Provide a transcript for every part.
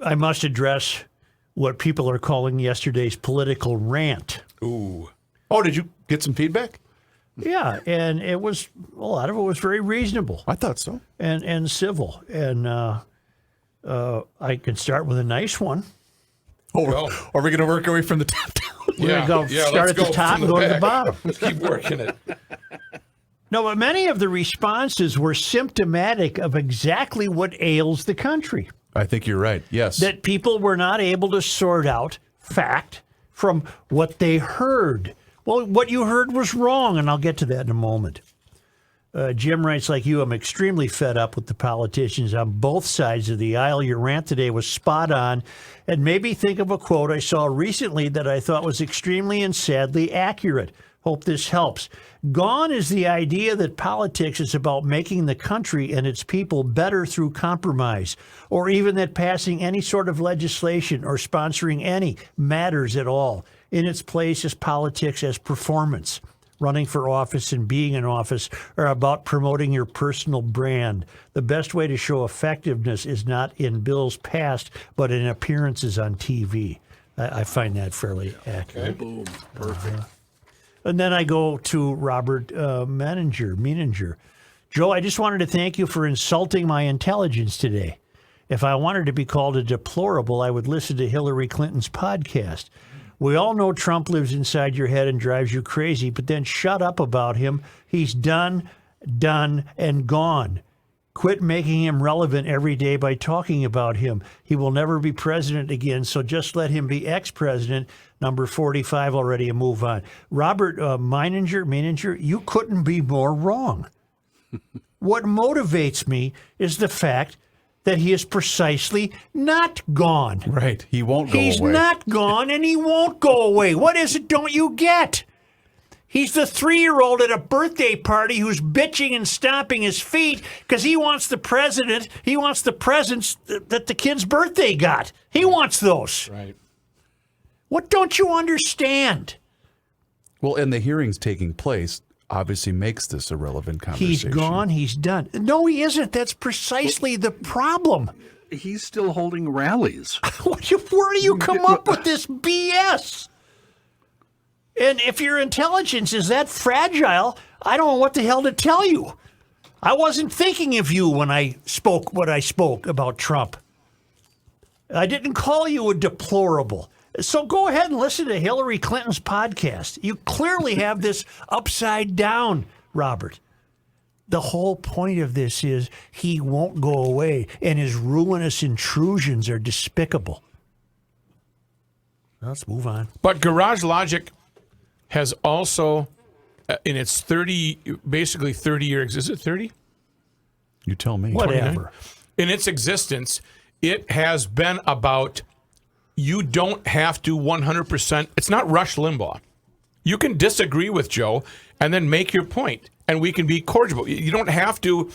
I must address what people are calling yesterday's political rant. Ooh. Oh, did you get some feedback? Yeah, and a lot of it was very reasonable. I thought so. And civil. And I can start with a nice one. Oh, are we going to work our way from the top down? We're going to start at the top and go to the bottom. Let's keep working it. No, but many of the responses were symptomatic of exactly what ails the country. I think you're right, yes. That people were not able to sort out fact from what they heard. Well, what you heard was wrong, and I'll get to that in a moment. Jim writes, like you, I'm extremely fed up with the politicians on both sides of the aisle. Your rant today was spot on, and made me think of a quote I saw recently that I thought was extremely and sadly accurate. Hope this helps. Gone is the idea that politics is about making the country and its people better through compromise, or even that passing any sort of legislation or sponsoring any matters at all. In its place is politics as performance. Running for office and being in office are about promoting your personal brand. The best way to show effectiveness is not in bills passed, but in appearances on TV. I find that fairly accurate. Okay. Boom. Perfect. And then I go to Robert Meninger. Joe, I just wanted to thank you for insulting my intelligence today. If I wanted to be called a deplorable, I would listen to Hillary Clinton's podcast. We all know Trump lives inside your head and drives you crazy, but then shut up about him. He's done, and gone. Quit making him relevant every day by talking about him. He will never be president again, so just let him be ex-president. Number 45 already, a move on. Robert Meninger, you couldn't be more wrong. What motivates me is the fact that he is precisely not gone. Right. He won't go away. He's not gone, and he won't go away. What is it don't you get? He's the 3-year-old at a birthday party who's bitching and stomping his feet because he wants the president, he wants the presents that the kid's birthday got. He wants those. Right. What don't you understand? Well, and the hearings taking place obviously makes this a relevant conversation. He's gone, he's done. No, he isn't. That's precisely the problem. He's still holding rallies. Where do you come up with this BS? And if your intelligence is that fragile, I don't know what the hell to tell you. I wasn't thinking of you when I spoke what I spoke about Trump. I didn't call you a deplorable. So go ahead and listen to Hillary Clinton's podcast. You clearly have this upside down, Robert. The whole point of this is he won't go away, and his ruinous intrusions are despicable. Let's move on. But Garage Logic has also, in its 30 years, is it 30? You tell me. Whatever. In its existence, it has been about you don't have to 100%. It's not Rush Limbaugh. You can disagree with Joe and then make your point, and we can be cordial. You don't have to,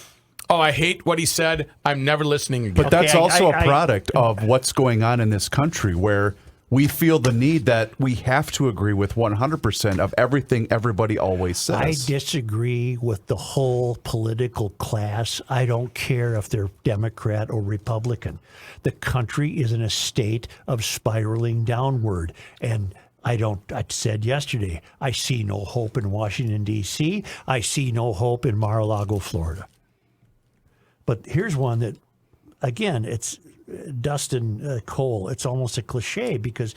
I hate what he said, I'm never listening again. But that's also a product of what's going on in this country where we feel the need that we have to agree with 100% of everything everybody always says. I disagree with the whole political class. I don't care if they're Democrat or Republican. The country is in a state of spiraling downward. And I said yesterday, I see no hope in Washington, D.C. I see no hope in Mar-a-Lago, Florida. But here's one that, again, it's Dustin Cole. It's almost a cliche because,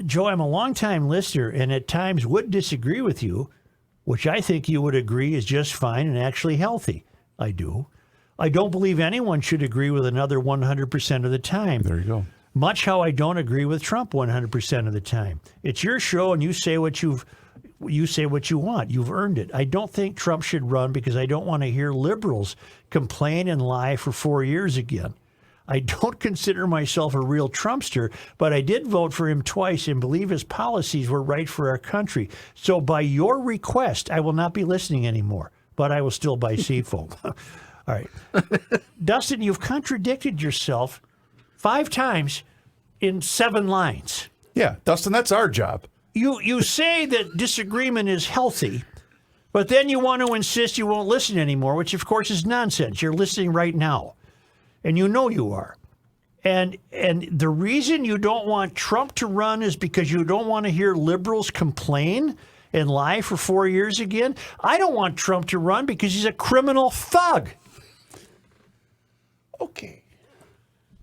Joe, I'm a longtime listener and at times would disagree with you, which I think you would agree is just fine and actually healthy. I do. I don't believe anyone should agree with another 100% of the time. There you go. Much how I don't agree with Trump 100% of the time. It's your show and you say what you want. You've earned it. I don't think Trump should run because I don't want to hear liberals complain and lie for 4 years again. I don't consider myself a real Trumpster, but I did vote for him twice and believe his policies were right for our country. So by your request, I will not be listening anymore, but I will still buy Seafoam. All right. Dustin, you've contradicted yourself 5 times in 7 lines. Yeah, Dustin, that's our job. You say that disagreement is healthy, but then you want to insist you won't listen anymore, which of course is nonsense. You're listening right now. And you know you are. And the reason you don't want Trump to run is because you don't want to hear liberals complain and lie for 4 years again. I don't want Trump to run because he's a criminal thug. Okay.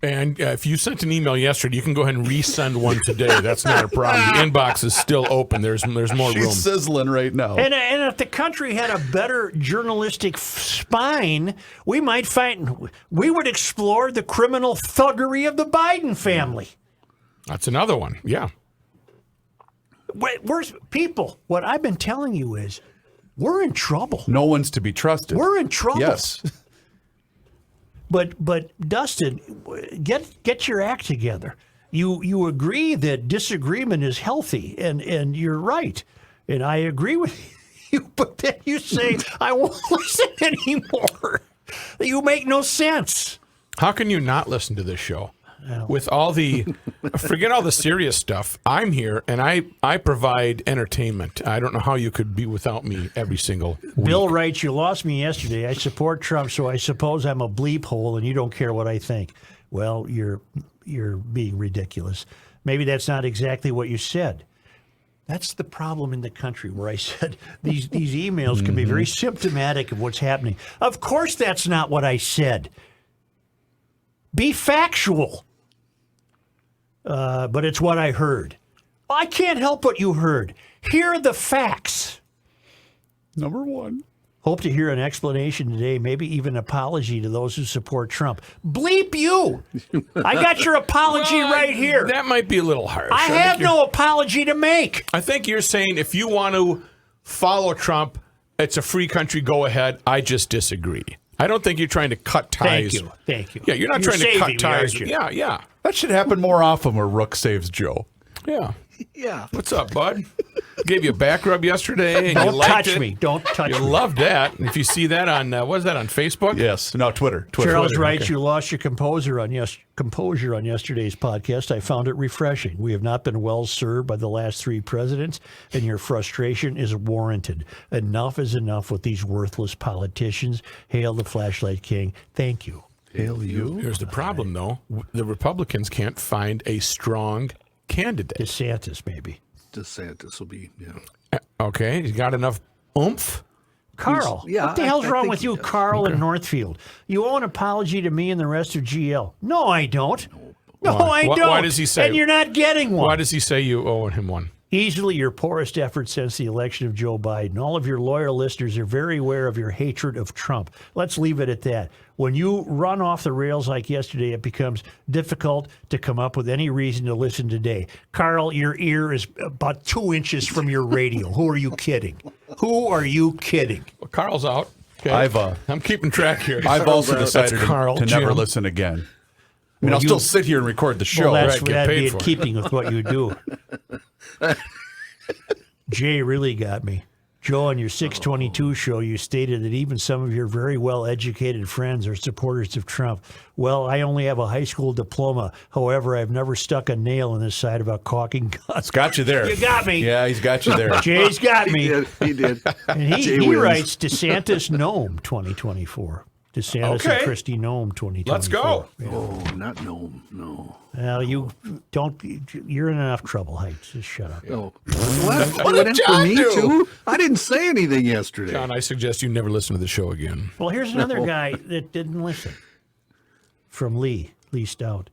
And if you sent an email yesterday, you can go ahead and resend one today. That's not a problem. The inbox is still open. There's more She's room. sizzling right now. And if the country had a better journalistic spine, we would explore the criminal thuggery of the Biden family. That's another one. Yeah. Where's people? What I've been telling you is, we're in trouble. No one's to be trusted. We're in trouble. Yes. But Dustin, get your act together. You agree that disagreement is healthy, and you're right, and I agree with you. But then you say I won't listen anymore. You make no sense. How can you not listen to this show? With all the, forget all the serious stuff. I'm here and I provide entertainment. I don't know how you could be without me every single week. Bill writes, "You lost me yesterday. I support Trump, so I suppose I'm a bleep hole, and you don't care what I think." Well, you're being ridiculous. Maybe that's not exactly what you said. That's the problem in the country, where I said these emails can be very symptomatic of what's happening. Of course, that's not what I said. Be factual. But it's what I heard. I can't help what you heard. Here are the facts. Number one. Hope to hear an explanation today, maybe even an apology to those who support Trump. Bleep you! I got your apology right here. That might be a little harsh. I have no apology to make. I think you're saying if you want to follow Trump, it's a free country, go ahead. I just disagree. I don't think you're trying to cut ties. Thank you. Yeah, you're not trying to saving cut me, ties. aren't you? Yeah. That should happen more often where Rook saves Joe. Yeah. Yeah. What's up, bud? Gave you a back rub yesterday. And Don't you liked touch it. me. Don't touch You me. loved that. And if you see that on, what is that, on Facebook? Yes. No, Twitter. Charles Twitter. writes, "You lost your composure on yesterday's podcast. I found it refreshing. We have not been well served by the last 3 presidents, and your frustration is warranted. Enough is enough with these worthless politicians. Hail the Flashlight King. Thank you." Hail you. Here's the problem, though. The Republicans can't find a strong candidate. DeSantis, maybe. DeSantis will be, yeah. Okay, he's got enough oomph. Carl, Yeah, what the hell's I wrong think with he you, does. Carl in Northfield? You owe an apology to me and the rest of GL. No, I don't. No, Why? I Why don't. does he say- And you're not getting one. Why does he say you owe him one? Easily your poorest effort since the election of Joe Biden. All of your loyal listeners are very aware of your hatred of Trump. Let's leave it at that. When you run off the rails like yesterday, it becomes difficult to come up with any reason to listen today. Carl, your ear is about 2 inches from your radio. Who are you kidding? Who are you kidding? Well, Carl's out. Okay. I'm keeping track here. I've also decided That's Carl, to never Jim. listen again. I mean, I'll you- still sit here and record the show. Well, right, get that'd paid be for in it. keeping with what you do. Jay really got me. Joe, on your 622 show, you stated that even some of your very well-educated friends are supporters of Trump. Well, I only have a high school diploma. However, I've never stuck a nail in the side of a caulking gun. Got you there. You got me. Yeah, he's got you there. Jay's got He me. did. He did. And Jay he wins. writes DeSantis Gnome 2024. DeSantis Okay. and Christie Gnome 2024. Let's go. Oh, not no. Well, you don't. You're in enough trouble, Heights. Just shut up. No. What did did John for me do? too? I didn't say anything yesterday. John, I suggest you never listen to the show again. Well, here's another guy that didn't listen. From Lee Stout.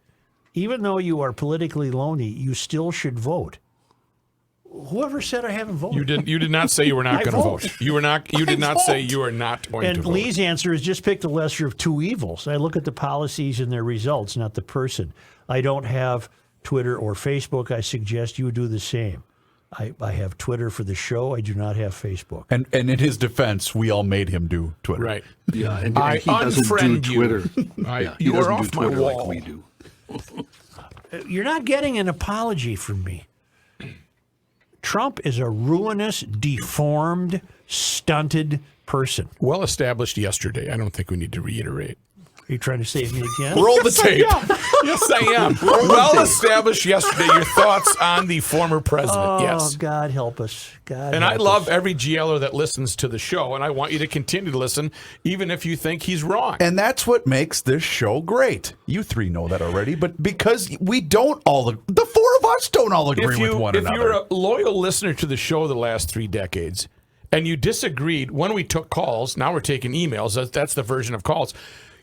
Even though you are politically lonely, you still should vote. Whoever said I haven't voted? You did not say you were not I going to vote. vote. You were not. You I did not say vote. you are not going to And vote. Lee's answer is just pick the lesser of two evils. I look at the policies and their results, not the person. I don't have Twitter or Facebook. I suggest you do the same. I have Twitter for the show. I do not have Facebook. And in his defense, we all made him do Twitter. Right. Yeah, and I he doesn't do unfriend you. Twitter. He You are doesn't off do my Twitter wall. like we do. You're not getting an apology from me. Trump is a ruinous, deformed, stunted person. Well established yesterday. I don't think we need to reiterate. Are you trying to save me again? Roll the tape. Yes, I am. Well established yesterday. Your thoughts on the former president. Oh, Yes. God help us. God And I help love us. every GLer that listens to the show, and I want you to continue to listen, even if you think he's wrong. And that's what makes this show great. You three know that already, but because we don't all, the four of us don't all agree with one if another. you're a loyal listener to the show the last 3 decades, and you disagreed when we took calls, now we're taking emails, that's the version of calls,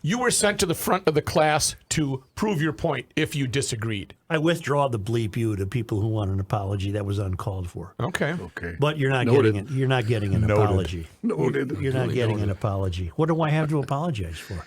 you were sent to the front of the class to prove your point if you disagreed. I withdraw the bleep you to people who want an apology. That was uncalled for. Okay. Okay. But you're not Noted. getting it. You're not getting an Noted. apology. Noted. You're not Duly getting noted. an apology. What do I have to apologize for?